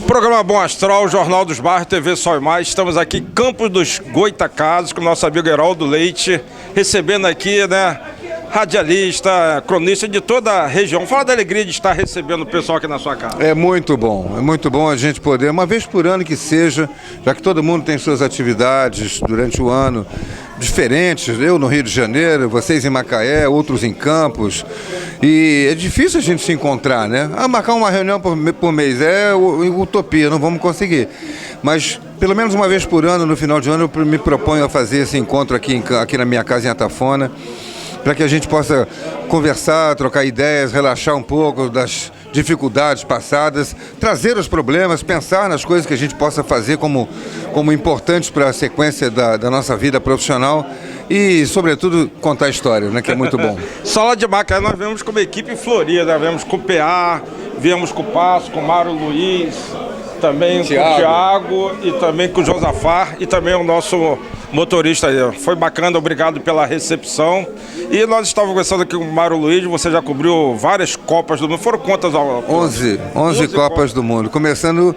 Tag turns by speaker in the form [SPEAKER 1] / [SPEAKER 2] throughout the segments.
[SPEAKER 1] Programa Bom Astral, Jornal dos Bairros, TV Sol e Mais. Estamos aqui em Campos dos Goytacazes com o nosso amigo Heraldo Leite, recebendo aqui, né, radialista, cronista de toda a região. Fala da alegria de estar recebendo o pessoal aqui na sua casa.
[SPEAKER 2] É muito bom a gente poder, uma vez por ano que seja, já que todo mundo tem suas atividades durante o ano diferentes, eu no Rio de Janeiro, vocês em Macaé, outros em Campos, e é difícil a gente se encontrar, né? Marcar uma reunião por mês é utopia, não vamos conseguir, mas pelo menos uma vez por ano, no final de ano, eu me proponho a fazer esse encontro aqui na minha casa em Atafona, para que a gente possa conversar, trocar ideias, relaxar um pouco das dificuldades passadas, trazer os problemas, pensar nas coisas que a gente possa fazer como importantes para a sequência da nossa vida profissional e, sobretudo, contar histórias, né, que é muito bom.
[SPEAKER 1] Só lá de Macaé nós vemos como equipe florida, vemos com o PA, viemos com o Passo, com o Mário Luiz, também com o Thiago e também com o Josafá e também o nosso motorista aí. Foi bacana, obrigado pela recepção. E nós estávamos conversando aqui com o Mário Luiz, você já cobriu várias Copas do Mundo. Foram quantas?
[SPEAKER 2] 11 Copas do Mundo, começando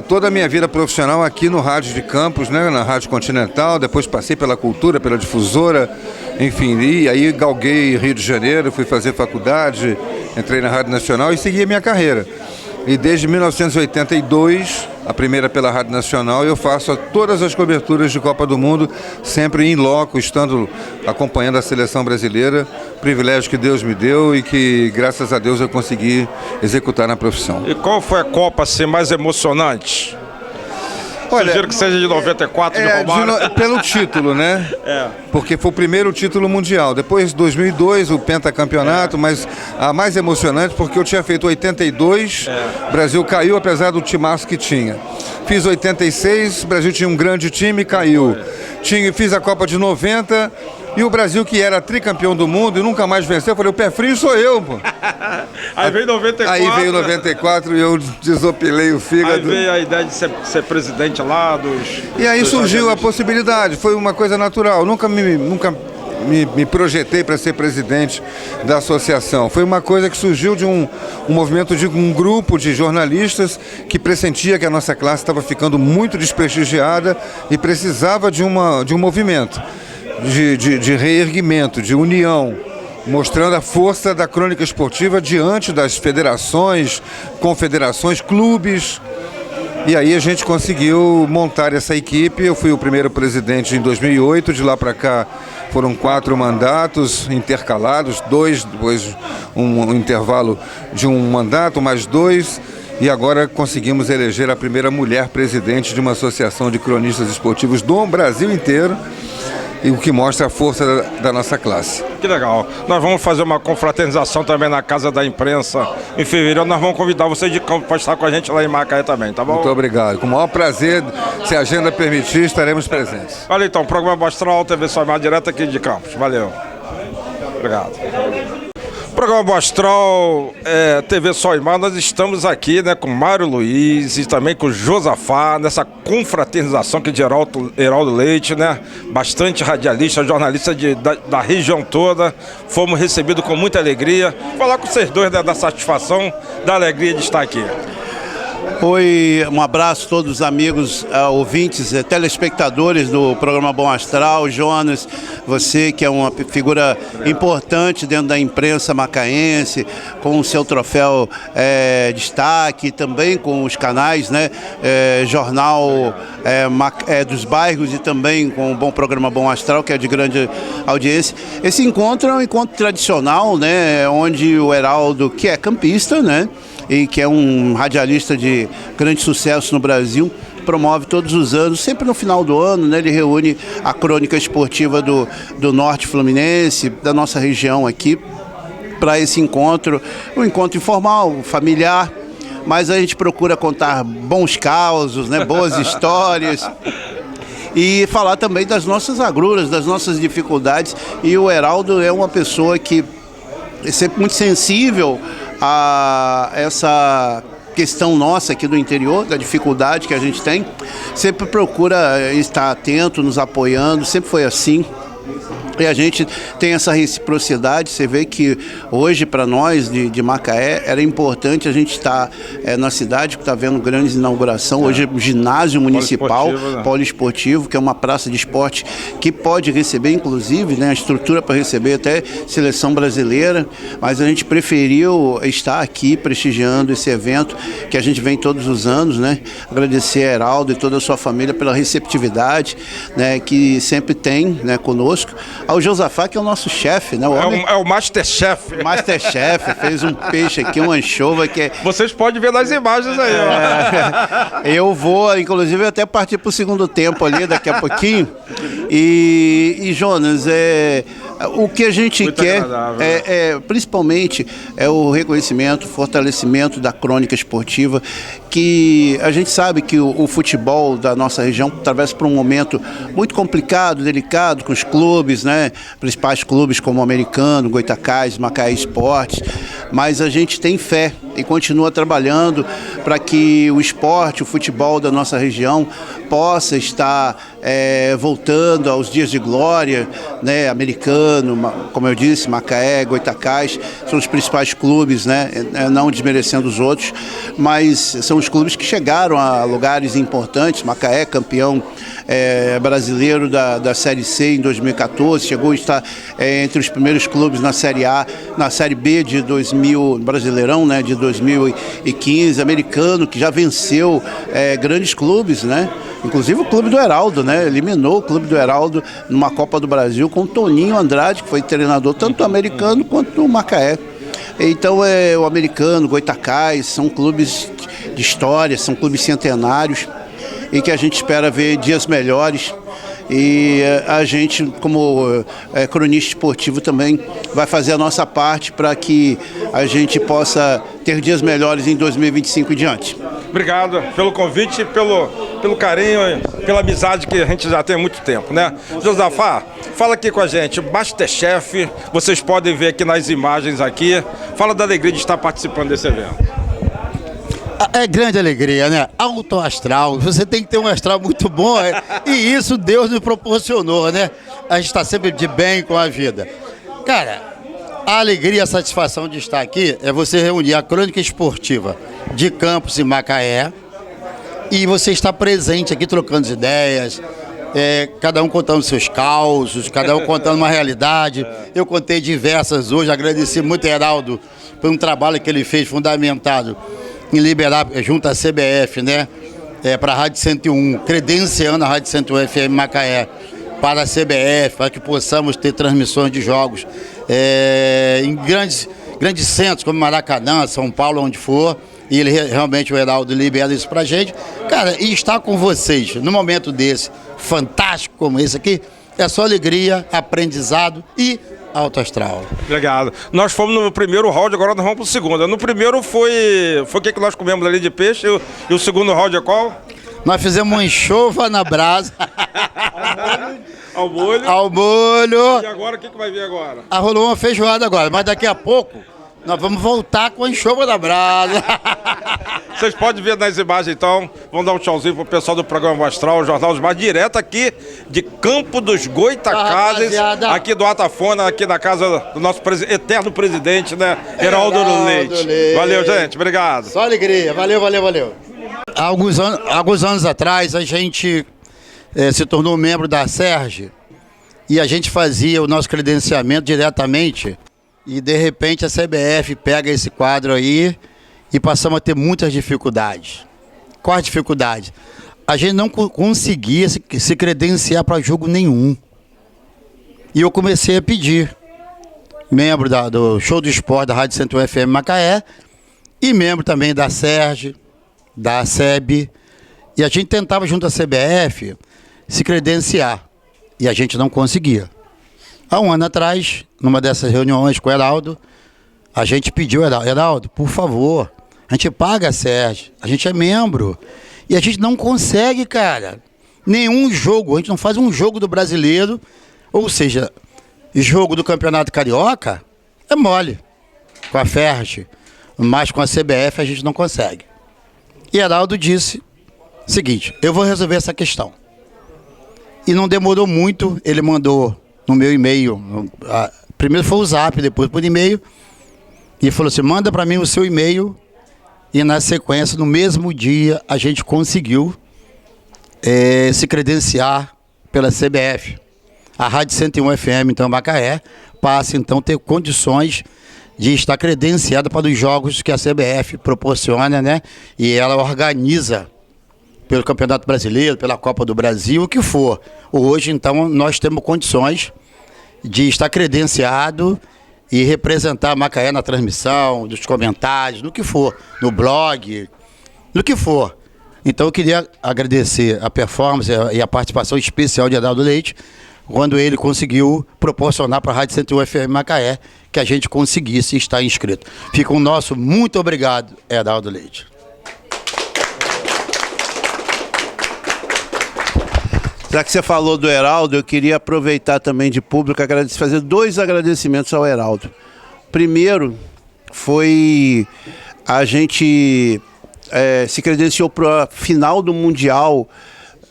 [SPEAKER 2] toda a minha vida profissional aqui no Rádio de Campos, né, na Rádio Continental, depois passei pela Cultura, pela Difusora, enfim, e aí galguei Rio de Janeiro, fui fazer faculdade, entrei na Rádio Nacional e segui a minha carreira. E desde 1982, a primeira pela Rádio Nacional, eu faço todas as coberturas de Copa do Mundo, sempre em loco, estando acompanhando a seleção brasileira, privilégio que Deus me deu e que, graças a Deus, eu consegui executar na profissão.
[SPEAKER 1] E qual foi a Copa assim, mais emocionante?
[SPEAKER 2] Olha,
[SPEAKER 1] sugiro que seja de 94, de Romário.
[SPEAKER 2] Pelo título, né? Porque foi o primeiro título mundial. Depois, 2002, o pentacampeonato, mas a mais emocionante porque eu tinha feito 82, o Brasil caiu apesar do timaço que tinha. Fiz 86, o Brasil tinha um grande time, caiu. Fiz a Copa de 90 e o Brasil, que era tricampeão do mundo e nunca mais venceu, eu falei, o pé frio sou eu, pô.
[SPEAKER 1] Aí veio 94.
[SPEAKER 2] Aí veio 94 e eu desopilei o fígado.
[SPEAKER 1] Aí veio a ideia de ser presidente lá dos...
[SPEAKER 2] E aí surgiu a possibilidade, foi uma coisa natural. Nunca me projetei para ser presidente da associação. Foi uma coisa que surgiu de um movimento de um grupo de jornalistas que pressentia que a nossa classe estava ficando muito desprestigiada e precisava de um movimento de reerguimento, de união, mostrando a força da crônica esportiva diante das federações, confederações, clubes. E aí a gente conseguiu montar essa equipe. Eu fui o primeiro presidente em 2008, de lá para cá foram 4 mandatos intercalados, 2, depois um intervalo de um mandato, mais 2, e agora conseguimos eleger a primeira mulher presidente de uma associação de cronistas esportivos do Brasil inteiro, e o que mostra a força da nossa classe.
[SPEAKER 1] Que legal. Nós vamos fazer uma confraternização também na Casa da Imprensa em fevereiro. Nós vamos convidar vocês de Campo para estar com a gente lá em Macaé também, tá bom?
[SPEAKER 2] Muito obrigado. Com o maior prazer, se a agenda permitir, estaremos presentes.
[SPEAKER 1] Valeu então. Programa Bom Astral, TV Sol e Mais, direto aqui de Campos. Valeu. Obrigado. Programa Bom Astral, TV Sol e Mais, nós estamos aqui, né, com Mário Luiz e também com Josafá, nessa confraternização aqui de Heraldo Leite, né, bastante radialista, jornalista da região toda, fomos recebidos com muita alegria. Falar com vocês dois, né, da satisfação, da alegria de estar aqui.
[SPEAKER 3] Oi, um abraço a todos os amigos, ouvintes, telespectadores do programa Bom Astral. Jonas, você que é uma figura importante dentro da imprensa macaense, com o seu troféu destaque, também com os canais, né, Jornal dos Bairros e também com o bom programa Bom Astral, que é de grande audiência. Esse encontro é um encontro tradicional, né, onde o Heraldo, que é campista, né, e que é um radialista de grande sucesso no Brasil, promove todos os anos, sempre no final do ano, né, ele reúne a crônica esportiva do Norte Fluminense, da nossa região aqui, para esse encontro, um encontro informal, familiar, mas a gente procura contar bons causos, né, boas histórias, e falar também das nossas agruras, das nossas dificuldades. E o Heraldo é uma pessoa que é sempre muito sensível a essa questão nossa aqui do interior, da dificuldade que a gente tem, sempre procura estar atento, nos apoiando, sempre foi assim. E a gente tem essa reciprocidade. Você vê que hoje, para nós de Macaé, era importante a gente estar na cidade, que está vendo grande inauguração. Hoje, o ginásio municipal, poliesportivo, que é uma praça de esporte que pode receber, inclusive, né, a estrutura para receber até seleção brasileira. Mas a gente preferiu estar aqui prestigiando esse evento que a gente vem todos os anos, né? Agradecer a Heraldo e toda a sua família pela receptividade, né, que sempre tem, né, conosco. Ao Josafá, que é o nosso chefe, né?
[SPEAKER 1] É o Masterchef.
[SPEAKER 3] Masterchef, fez um peixe aqui, uma anchova que é...
[SPEAKER 1] Vocês podem ver nas imagens aí, ó.
[SPEAKER 3] Eu vou, inclusive, até partir para o segundo tempo ali, daqui a pouquinho. E Jonas, o que a gente
[SPEAKER 1] Muito
[SPEAKER 3] quer,
[SPEAKER 1] principalmente,
[SPEAKER 3] é o reconhecimento, fortalecimento da crônica esportiva, que a gente sabe que o futebol da nossa região atravessa por um momento muito complicado, delicado, com os clubes, né? Principais clubes como o Americano, Goitacazes, Macaé Esportes, mas a gente tem fé e continua trabalhando para que o esporte, o futebol da nossa região possa estar voltando aos dias de glória, né? Americano, como eu disse, Macaé, Goitacazes, são os principais clubes, né? Não desmerecendo os outros, mas são os clubes que chegaram a lugares importantes. Macaé, campeão brasileiro da Série C em 2014, chegou a estar entre os primeiros clubes na Série A, na Série B de 2000, Brasileirão, né, de 2015, Americano, que já venceu grandes clubes, né? Inclusive o clube do Heraldo, né? Eliminou o clube do Heraldo numa Copa do Brasil com o Toninho Andrade, que foi treinador tanto do Americano quanto do Macaé. Então o Americano, Goitacazes, são clubes de história, são clubes centenários e que a gente espera ver dias melhores. E a gente, como cronista esportivo, também vai fazer a nossa parte para que a gente possa ter dias melhores em 2025 e diante.
[SPEAKER 1] Obrigado pelo convite, pelo carinho, pela amizade que a gente já tem há muito tempo, né? Josafá, fala aqui com a gente, Masterchef, vocês podem ver aqui nas imagens aqui. Fala da alegria de estar participando desse evento.
[SPEAKER 4] É grande alegria, né? Alto astral, você tem que ter um astral muito bom, e isso Deus nos proporcionou, né? A gente está sempre de bem com a vida. Cara, a alegria e a satisfação de estar aqui é você reunir a crônica esportiva de Campos e Macaé e você estar presente aqui trocando ideias, cada um contando seus causos, cada um contando uma realidade. Eu contei diversas hoje, agradeci muito a Heraldo por um trabalho que ele fez fundamentado em liberar, junto à CBF, né, para a Rádio 101, credenciando a Rádio 101 FM Macaé para a CBF, para que possamos ter transmissões de jogos em grandes centros, como Maracanã, São Paulo, onde for, e ele realmente, o Heraldo, libera isso para a gente. Cara, e estar com vocês num momento desse, fantástico como esse aqui, é só alegria, aprendizado e alto astral.
[SPEAKER 1] Obrigado. Nós fomos no primeiro round, agora nós vamos pro segundo. No primeiro foi o que nós comemos ali de peixe, e o segundo round é qual?
[SPEAKER 4] Nós fizemos uma enxova na brasa.
[SPEAKER 1] Ao molho.
[SPEAKER 4] Ao molho.
[SPEAKER 1] E agora, o que vai vir agora?
[SPEAKER 4] Rolou uma feijoada agora, mas daqui a pouco nós vamos voltar com a enxova da brasa.
[SPEAKER 1] Vocês podem ver nas imagens, então. Vamos dar um tchauzinho pro pessoal do programa Bom Astral, o Jornal dos Mares, direto aqui de Campo dos Goitacazes, aqui do Atafona, aqui na casa do nosso eterno presidente, né? Heraldo Leite. Valeu, gente. Obrigado.
[SPEAKER 4] Só alegria. Valeu. Há alguns anos atrás, a gente se tornou membro da SERJ e a gente fazia o nosso credenciamento diretamente e, de repente, a CBF pega esse quadro aí e passamos a ter muitas dificuldades. Quais dificuldades? A gente não conseguia se credenciar para jogo nenhum. E eu comecei a pedir, membro do Show do Esporte da Rádio 101 FM Macaé e membro também da SERJ, da SEB, e a gente tentava junto à CBF se credenciar e a gente não conseguia. Há um ano atrás, numa dessas reuniões com o Heraldo, a gente pediu, Heraldo, por favor, a gente paga a SERJ, a gente é membro e a gente não consegue, cara, nenhum jogo, a gente não faz um jogo do brasileiro, ou seja, jogo do Campeonato Carioca é mole com a FERJ, mas com a CBF a gente não consegue. E Heraldo disse o seguinte, eu vou resolver essa questão. E não demorou muito, ele mandou no meu e-mail. Primeiro foi o Zap, depois por e-mail. E falou assim, manda para mim o seu e-mail. E na sequência, no mesmo dia, a gente conseguiu se credenciar pela CBF. A Rádio 101 FM, então, Macaé, passa então a ter condições de estar credenciada para os jogos que a CBF proporciona, né? E ela organiza pelo Campeonato Brasileiro, pela Copa do Brasil, o que for. Hoje, então, nós temos condições de estar credenciado e representar Macaé na transmissão, dos comentários, no que for, no blog, no que for. Então eu queria agradecer a performance e a participação especial de Edaldo Leite, quando ele conseguiu proporcionar para a Rádio 101 FM Macaé que a gente conseguisse estar inscrito. Fica o nosso muito obrigado, Edaldo Leite.
[SPEAKER 3] Já que você falou do Heraldo, eu queria aproveitar também de público, fazer 2 agradecimentos ao Heraldo. Primeiro, foi a gente se credenciou para a final do Mundial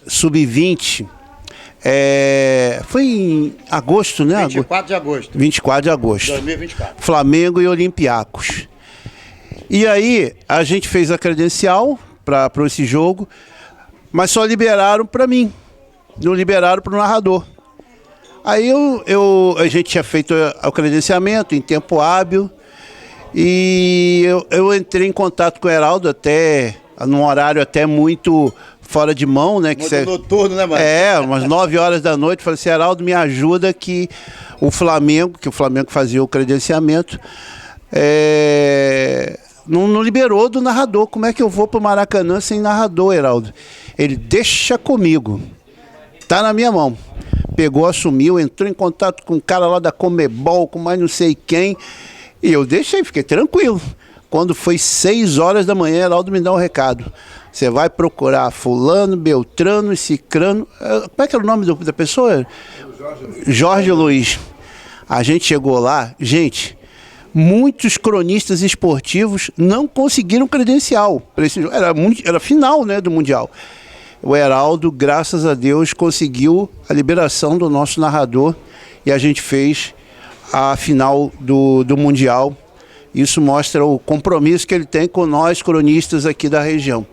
[SPEAKER 3] Sub-20. Foi em agosto, né?
[SPEAKER 4] 24 de agosto.
[SPEAKER 3] 24 de agosto.
[SPEAKER 4] 2024.
[SPEAKER 3] Flamengo e Olympiacos. E aí, a gente fez a credencial para esse jogo, mas só liberaram para mim. Não liberaram para o narrador. Aí a gente tinha feito o credenciamento em tempo hábil e eu entrei em contato com o Heraldo até num horário até muito fora de mão, né?
[SPEAKER 4] Muito noturno, né, mano?
[SPEAKER 3] Umas 9 horas da noite. Falei assim, Heraldo, me ajuda que o Flamengo fazia o credenciamento, não liberou do narrador. Como é que eu vou para o Maracanã sem narrador, Heraldo? Ele, deixa comigo. Tá na minha mão. Pegou, assumiu, entrou em contato com o cara lá da Comebol, com mais não sei quem. E eu deixei, fiquei tranquilo. Quando foi 6 horas da manhã, Heraldo me dá um recado. Você vai procurar fulano, beltrano e cicrano. Como é que era o nome da pessoa? Jorge Luiz. A gente chegou lá, gente, muitos cronistas esportivos não conseguiram credencial. Era final, né, do Mundial. O Heraldo, graças a Deus, conseguiu a liberação do nosso narrador e a gente fez a final do Mundial. Isso mostra o compromisso que ele tem com nós, cronistas aqui da região.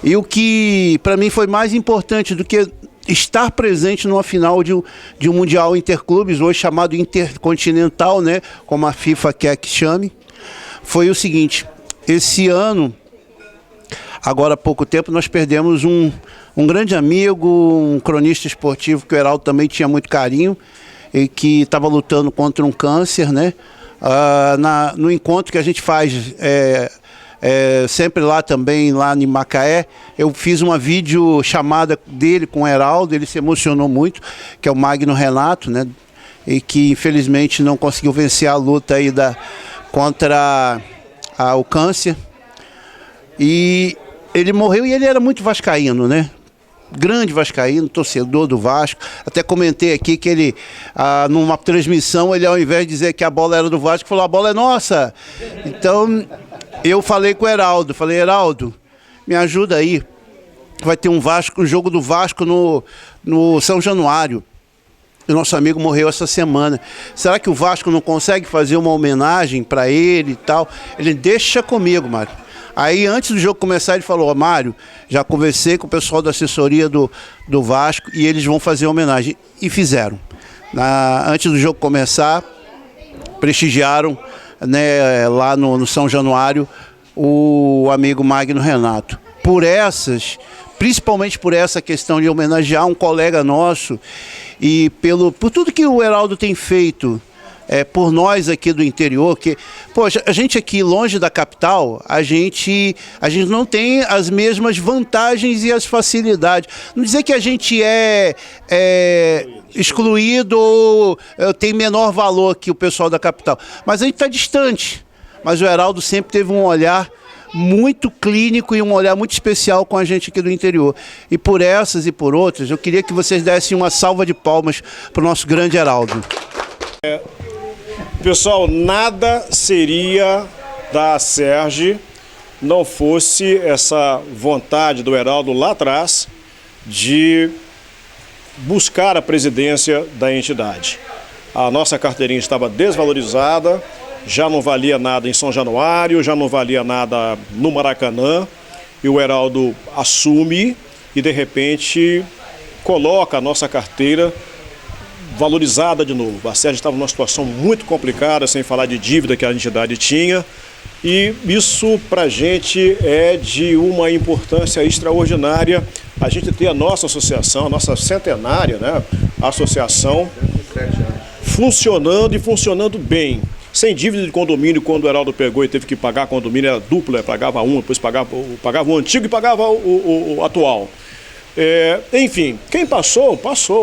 [SPEAKER 3] E o que, para mim, foi mais importante do que estar presente numa final de um Mundial Interclubes, hoje chamado Intercontinental, né, como a FIFA quer que chame, foi o seguinte: esse ano, agora há pouco tempo, nós perdemos um grande amigo, um cronista esportivo que o Heraldo também tinha muito carinho e que estava lutando contra um câncer, né? No encontro que a gente faz sempre lá também, lá em Macaé, eu fiz uma videochamada dele com o Heraldo, ele se emocionou muito, que é o Magno Renato, né? E que infelizmente não conseguiu vencer a luta aí contra o câncer. E ele morreu e ele era muito vascaíno, né? Grande vascaíno, torcedor do Vasco. Até comentei aqui que ele, numa transmissão, ele ao invés de dizer que a bola era do Vasco, falou, a bola é nossa. Então, eu falei com o Heraldo, Heraldo, me ajuda aí. Vai ter um jogo do Vasco no São Januário. O nosso amigo morreu essa semana. Será que o Vasco não consegue fazer uma homenagem para ele e tal? Ele, deixa comigo, Mário. Aí, antes do jogo começar, ele falou, Mário, já conversei com o pessoal da assessoria do Vasco e eles vão fazer homenagem. E fizeram. Antes do jogo começar, prestigiaram, né, lá no São Januário o amigo Magno Renato. Principalmente por essa questão de homenagear um colega nosso e por tudo que o Heraldo tem feito por nós aqui do interior, que, poxa, a gente aqui longe da capital, a gente não tem as mesmas vantagens e as facilidades. Não dizer que a gente é excluído ou tem menor valor que o pessoal da capital, mas a gente está distante. Mas o Heraldo sempre teve um olhar muito clínico e um olhar muito especial com a gente aqui do interior. E por essas e por outras, eu queria que vocês dessem uma salva de palmas para o nosso grande Heraldo.
[SPEAKER 5] Pessoal, nada seria da Acerj não fosse essa vontade do Heraldo lá atrás de buscar a presidência da entidade. A nossa carteirinha estava desvalorizada, já não valia nada em São Januário, já não valia nada no Maracanã, e o Heraldo assume e, de repente, coloca a nossa carteira valorizada de novo. A Sérgio estava numa situação muito complicada, sem falar de dívida que a entidade tinha, e isso para a gente é de uma importância extraordinária, a gente ter a nossa associação, a nossa centenária, né, associação, funcionando e funcionando bem. Sem dívida de condomínio, quando o Heraldo pegou e teve que pagar condomínio, era dupla, pagava um, depois pagava o antigo e pagava o atual. Enfim, quem passou,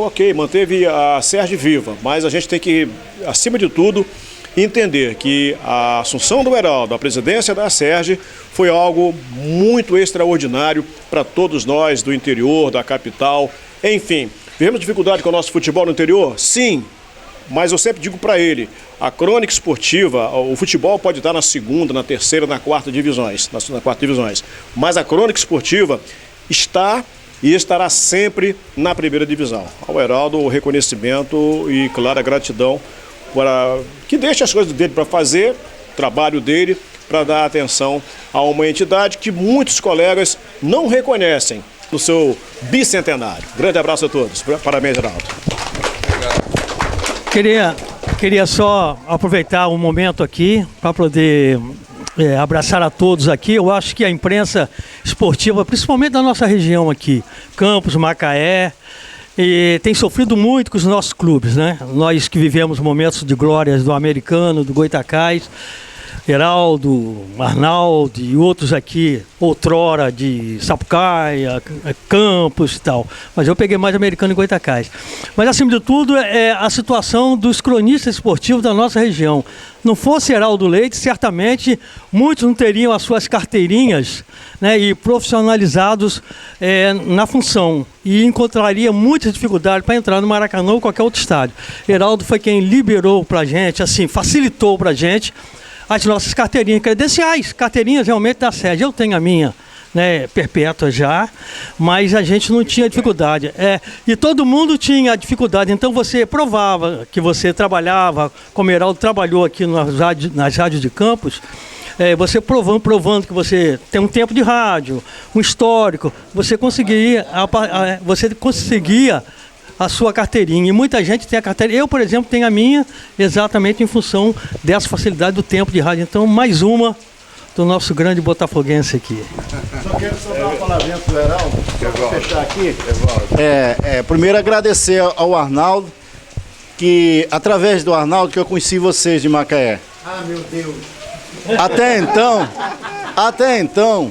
[SPEAKER 5] ok, manteve a Sérgio viva, mas a gente tem que, acima de tudo, entender que a assunção do Heraldo, a presidência da Sérgio, foi algo muito extraordinário para todos nós do interior, da capital, enfim. Tivemos dificuldade com o nosso futebol no interior? Sim. Mas eu sempre digo para ele, a crônica esportiva, o futebol pode estar na segunda, na terceira, na quarta divisões, mas a crônica esportiva está e estará sempre na primeira divisão. Ao Heraldo, o reconhecimento e, claro, a gratidão para que deixe as coisas dele para fazer, o trabalho dele, para dar atenção a uma entidade que muitos colegas não reconhecem no seu bicentenário. Grande abraço a todos. Parabéns, Heraldo.
[SPEAKER 6] Queria só aproveitar um momento aqui para poder abraçar a todos aqui. Eu acho que a imprensa esportiva, principalmente da nossa região aqui, Campos, Macaé, tem sofrido muito com os nossos clubes, né? Nós que vivemos momentos de glórias do Americano, do Goitacás, Heraldo, Arnaldo e outros aqui, outrora de Sapucaia, Campos e tal. Mas eu peguei mais Americano e Goitacás. Mas, acima de tudo, é a situação dos cronistas esportivos da nossa região. Não fosse Heraldo Leite, certamente muitos não teriam as suas carteirinhas, né, e profissionalizados na função. E encontraria muita dificuldade para entrar no Maracanã ou qualquer outro estádio. Heraldo foi quem liberou para a gente, assim, facilitou para a gente as nossas carteirinhas credenciais, carteirinhas realmente da sede. Eu tenho a minha, né, perpétua já, mas a gente não tinha dificuldade. E todo mundo tinha dificuldade, então você provava que você trabalhava, como Heraldo trabalhou aqui nas rádios de Campos, você provando que você tem um tempo de rádio, um histórico, você conseguia a sua carteirinha. E muita gente tem a carteirinha. Eu, por exemplo, tenho a minha exatamente em função dessa facilidade do tempo de rádio. Então, mais uma do nosso grande botafoguense aqui.
[SPEAKER 4] Só quero dar uma palavrinha para o Heraldo, para fechar aqui. Primeiro agradecer ao Arnaldo, que através do Arnaldo que eu conheci vocês de Macaé. Ah, meu Deus! Até então,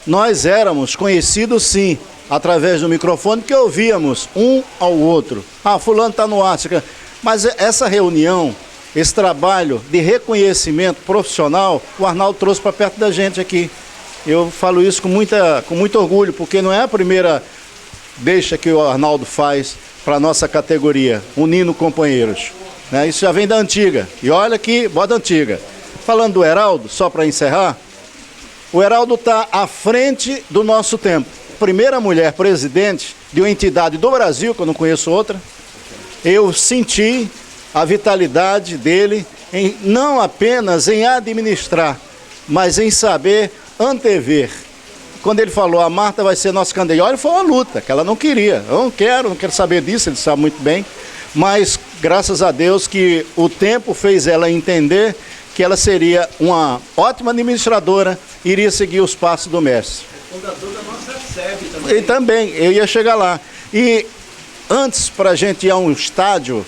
[SPEAKER 4] nós éramos conhecidos sim, através do microfone, que ouvíamos um ao outro. Ah, fulano está no ar. Mas essa reunião, esse trabalho de reconhecimento profissional, o Arnaldo trouxe para perto da gente aqui. Eu falo isso com muito orgulho, porque não é a primeira deixa que o Arnaldo faz para a nossa categoria, unindo companheiros. Né? Isso já vem da antiga. E olha que bota antiga. Falando do Heraldo, só para encerrar, o Heraldo está à frente do nosso tempo. Primeira mulher presidente de uma entidade do Brasil, que eu não conheço outra. Eu senti a vitalidade dele não apenas em administrar, mas em saber antever. Quando ele falou, a Marta vai ser nossa candidata, foi uma luta, que ela não queria. Eu não quero saber disso, ele sabe muito bem. Mas, graças a Deus, que o tempo fez ela entender que ela seria uma ótima administradora, iria seguir os passos do mestre.
[SPEAKER 3] Fundador da nossa SEB também.
[SPEAKER 4] E também, eu ia chegar lá. E antes, para a gente ir a um estádio,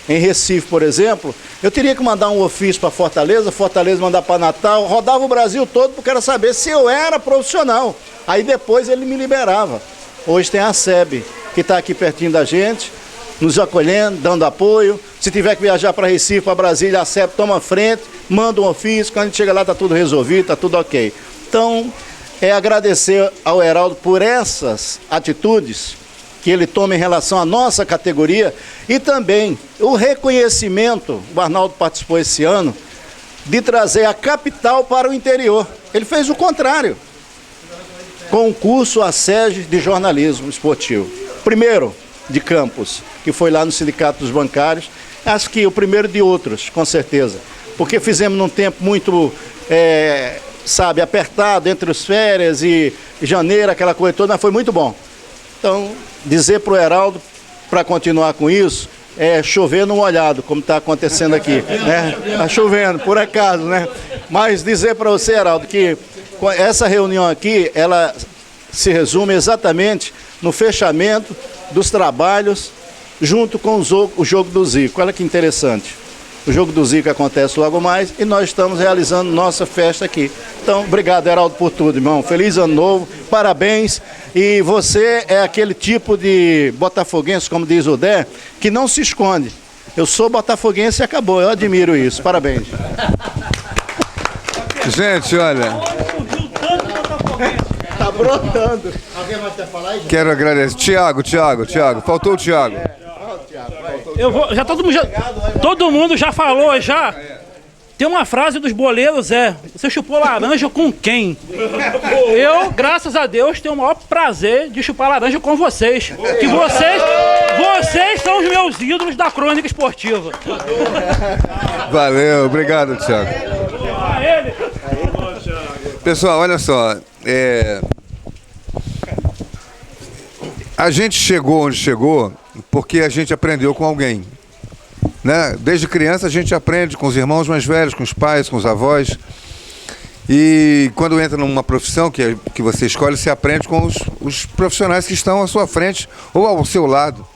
[SPEAKER 4] em Recife, por exemplo, eu teria que mandar um ofício para Fortaleza mandar para Natal, rodava o Brasil todo porque era saber se eu era profissional. Aí depois ele me liberava. Hoje tem a SEB, que está aqui pertinho da gente, nos acolhendo, dando apoio. Se tiver que viajar para Recife, para Brasília, a SEB toma frente, manda um ofício, quando a gente chega lá está tudo resolvido, está tudo ok. Então, agradecer ao Heraldo por essas atitudes que ele toma em relação à nossa categoria e também o reconhecimento, o Arnaldo participou esse ano, de trazer a capital para o interior. Ele fez o contrário, com o curso ASEG de jornalismo esportivo. Primeiro,
[SPEAKER 3] de Campos, que foi lá no Sindicato dos Bancários. Acho que o primeiro de outros, com certeza. Porque fizemos num tempo muito, apertado, entre as férias e janeiro, aquela coisa toda, mas foi muito bom. Então, dizer para o Heraldo, para continuar com isso, é chover no molhado, como está acontecendo aqui. Né? Está chovendo, por acaso, né? Mas dizer para você, Heraldo, que essa reunião aqui, ela se resume exatamente no fechamento dos trabalhos junto com o jogo do Zico. Olha que interessante. O jogo do Zico acontece logo mais e nós estamos realizando nossa festa aqui. Então, obrigado, Heraldo, por tudo, irmão. Feliz ano novo, parabéns. E você é aquele tipo de botafoguense, como diz o Dé, que não se esconde. Eu sou botafoguense e acabou. Eu admiro isso. Parabéns.
[SPEAKER 2] Gente, olha...
[SPEAKER 3] Tá brotando.
[SPEAKER 4] Alguém vai até falar aí, gente?
[SPEAKER 2] Quero agradecer. Tiago. Faltou o Tiago.
[SPEAKER 7] Todo mundo já falou, já. Tem uma frase dos boleiros, você chupou laranja com quem? Eu, graças a Deus, tenho o maior prazer de chupar laranja com vocês. Que vocês são os meus ídolos da crônica esportiva.
[SPEAKER 2] Valeu, obrigado, Tiago. Pessoal, olha só. A gente chegou onde chegou porque a gente aprendeu com alguém. Né? Desde criança a gente aprende com os irmãos mais velhos, com os pais, com os avós. E quando entra numa profissão que você escolhe, você aprende com os profissionais que estão à sua frente ou ao seu lado.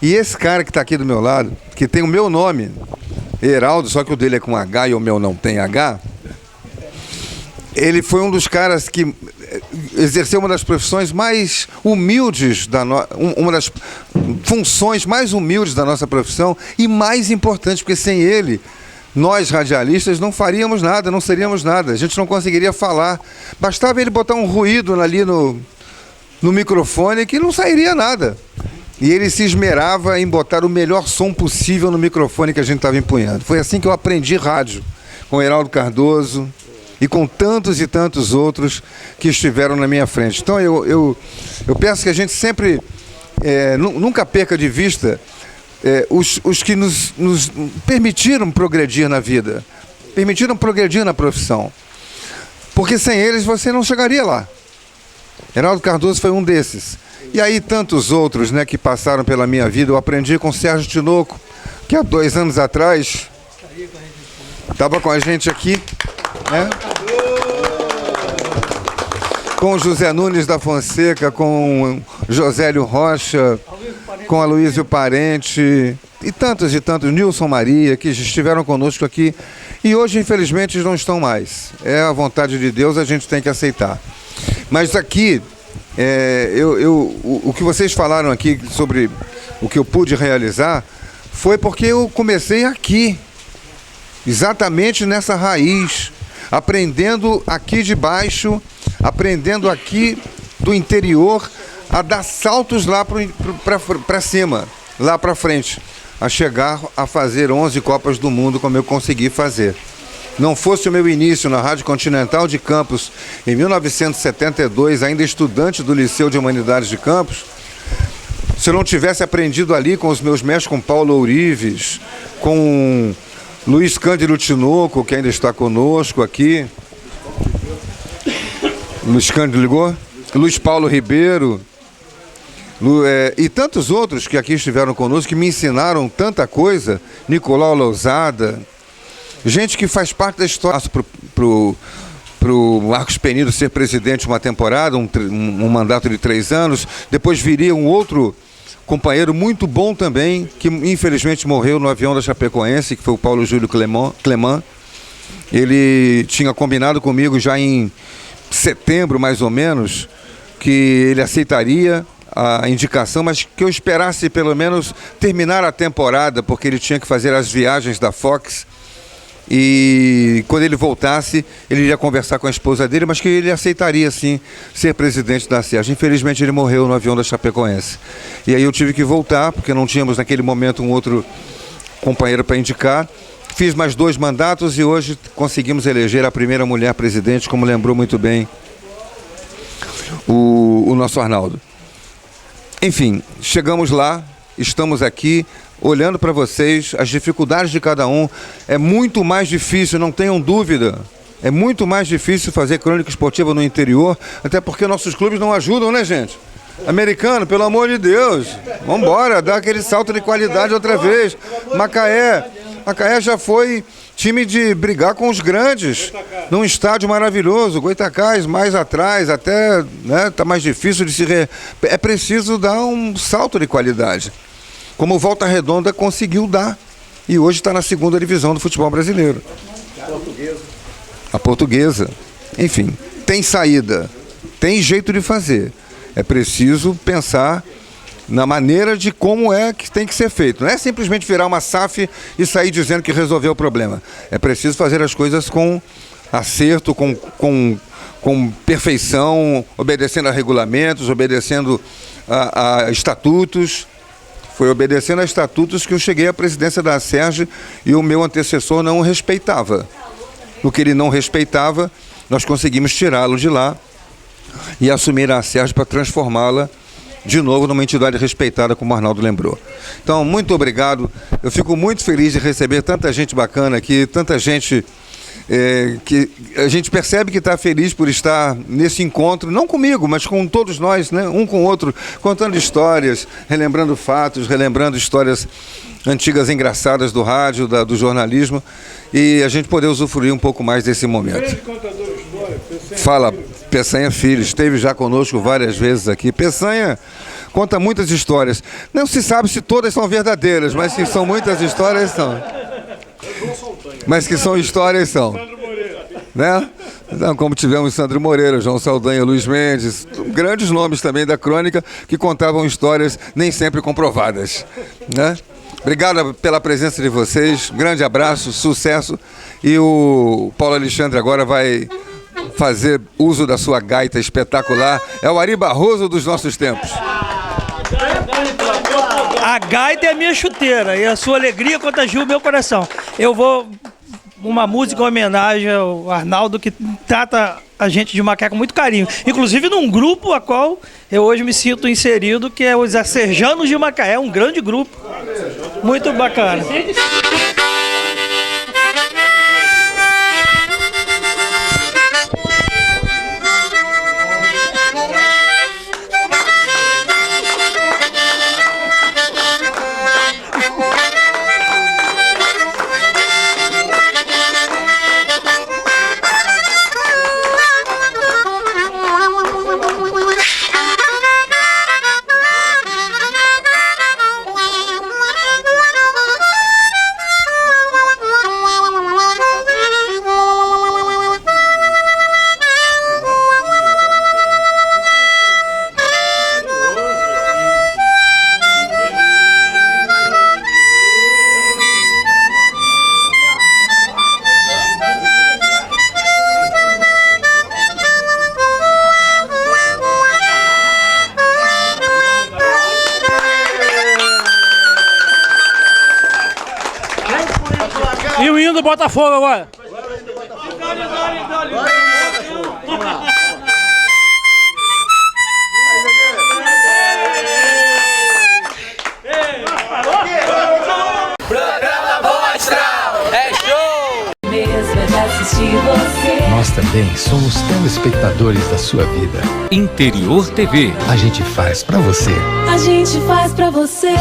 [SPEAKER 2] E esse cara que está aqui do meu lado, que tem o meu nome, Heraldo, só que o dele é com H e o meu não tem H, ele foi um dos caras que exerceu uma das profissões mais humildes, uma das funções mais humildes da nossa profissão e mais importante, porque sem ele, nós radialistas não faríamos nada, não seríamos nada, a gente não conseguiria falar. Bastava ele botar um ruído ali no microfone que não sairia nada. E ele se esmerava em botar o melhor som possível no microfone que a gente estava empunhando. Foi assim que eu aprendi rádio, com o Heraldo Cardoso e com tantos e tantos outros que estiveram na minha frente. Então eu penso que a gente sempre, nunca perca de vista os que nos permitiram progredir na vida, permitiram progredir na profissão. Porque sem eles você não chegaria lá. Heraldo Cardoso foi um desses. E aí tantos outros, né, que passaram pela minha vida. Eu aprendi com o Sérgio Tinoco, que há 2 anos atrás estava com a gente aqui, né? Com o José Nunes da Fonseca, com o Josélio Rocha, com a Aloysio Parente e tantos, Nilson Maria, que estiveram conosco aqui e hoje, infelizmente, não estão mais. É a vontade de Deus, a gente tem que aceitar. Mas aqui, o que vocês falaram aqui sobre o que eu pude realizar foi porque eu comecei aqui, exatamente nessa raiz, aprendendo aqui de baixo, aprendendo aqui do interior a dar saltos lá para cima, lá para frente, a chegar a fazer 11 Copas do Mundo como eu consegui fazer. Não fosse o meu início na Rádio Continental de Campos, em 1972, ainda estudante do Liceu de Humanidades de Campos, se eu não tivesse aprendido ali com os meus mestres, com Paulo Ourives, com Luiz Cândido Tinoco, que ainda está conosco aqui, Luiz Cândido ligou? Luiz Paulo Ribeiro, e tantos outros que aqui estiveram conosco, que me ensinaram tanta coisa, Nicolau Lousada, gente que faz parte da história. Para o Marcos Penido ser presidente uma temporada, um mandato de 3 anos, depois viria um outro companheiro muito bom também, que infelizmente morreu no avião da Chapecoense, que foi o Paulo Júlio Clemant. Ele tinha combinado comigo já em setembro, mais ou menos, que ele aceitaria a indicação, mas que eu esperasse pelo menos terminar a temporada, porque ele tinha que fazer as viagens da Fox. E quando ele voltasse, ele iria conversar com a esposa dele, mas que ele aceitaria, sim, ser presidente da SERJ. Infelizmente, ele morreu no avião da Chapecoense. E aí eu tive que voltar, porque não tínhamos naquele momento um outro companheiro para indicar. Fiz mais 2 mandatos e hoje conseguimos eleger a primeira mulher presidente, como lembrou muito bem o nosso Arnaldo. Enfim, chegamos lá, estamos aqui, olhando para vocês, as dificuldades de cada um. É muito mais difícil, não tenham dúvida. É muito mais difícil fazer crônica esportiva no interior, até porque nossos clubes não ajudam, né, gente? Americano, pelo amor de Deus, vamos embora, dá aquele salto de qualidade outra vez. Macaé já foi time de brigar com os grandes, num estádio maravilhoso. Goitacás mais atrás, até, né, tá mais difícil de se... É preciso dar um salto de qualidade, como o Volta Redonda conseguiu dar, e hoje está na 2ª divisão do futebol brasileiro. A Portuguesa. Enfim, tem saída, tem jeito de fazer. É preciso pensar na maneira de como é que tem que ser feito. Não é simplesmente virar uma SAF e sair dizendo que resolveu o problema. É preciso fazer as coisas com acerto, com perfeição, obedecendo a regulamentos, obedecendo a estatutos. Foi obedecendo a estatutos que eu cheguei à presidência da Acerj e o meu antecessor não o respeitava. No que ele não respeitava, nós conseguimos tirá-lo de lá e assumir a Acerj para transformá-la de novo numa entidade respeitada, como o Arnaldo lembrou. Então, muito obrigado. Eu fico muito feliz de receber tanta gente bacana aqui, tanta gente que a gente percebe que está feliz por estar nesse encontro, não comigo, mas com todos nós, né? Um com o outro, contando histórias, relembrando fatos, relembrando histórias antigas engraçadas do rádio, do jornalismo, e a gente poder usufruir um pouco mais desse momento. Fala, Peçanha Filho, esteve já conosco várias vezes aqui. Peçanha conta muitas histórias. Não se sabe se todas são verdadeiras, mas que são muitas histórias, são. Mas que são histórias, são. Né? Então, como tivemos Sandro Moreira, João Saldanha, Luiz Mendes, grandes nomes também da crônica que contavam histórias nem sempre comprovadas. Né? Obrigado pela presença de vocês, grande abraço, sucesso. E o Paulo Alexandre agora vai fazer uso da sua gaita espetacular. É o Ari Barroso dos nossos tempos.
[SPEAKER 6] A gaita é a minha chuteira e a sua alegria contagia o meu coração. Eu vou... uma música em homenagem ao Arnaldo, que trata a gente de Macaé com muito carinho. Inclusive num grupo a qual eu hoje me sinto inserido, que é os Acerjanos de Macaé, um grande grupo. Muito bacana.
[SPEAKER 7] E o hino do Botafogo agora.
[SPEAKER 8] Programa Bom Astral é show! Mesmo é de assistir você.
[SPEAKER 9] Nós também somos telespectadores da sua vida.
[SPEAKER 10] Interior TV.
[SPEAKER 9] A gente faz pra você.
[SPEAKER 8] A gente faz pra você.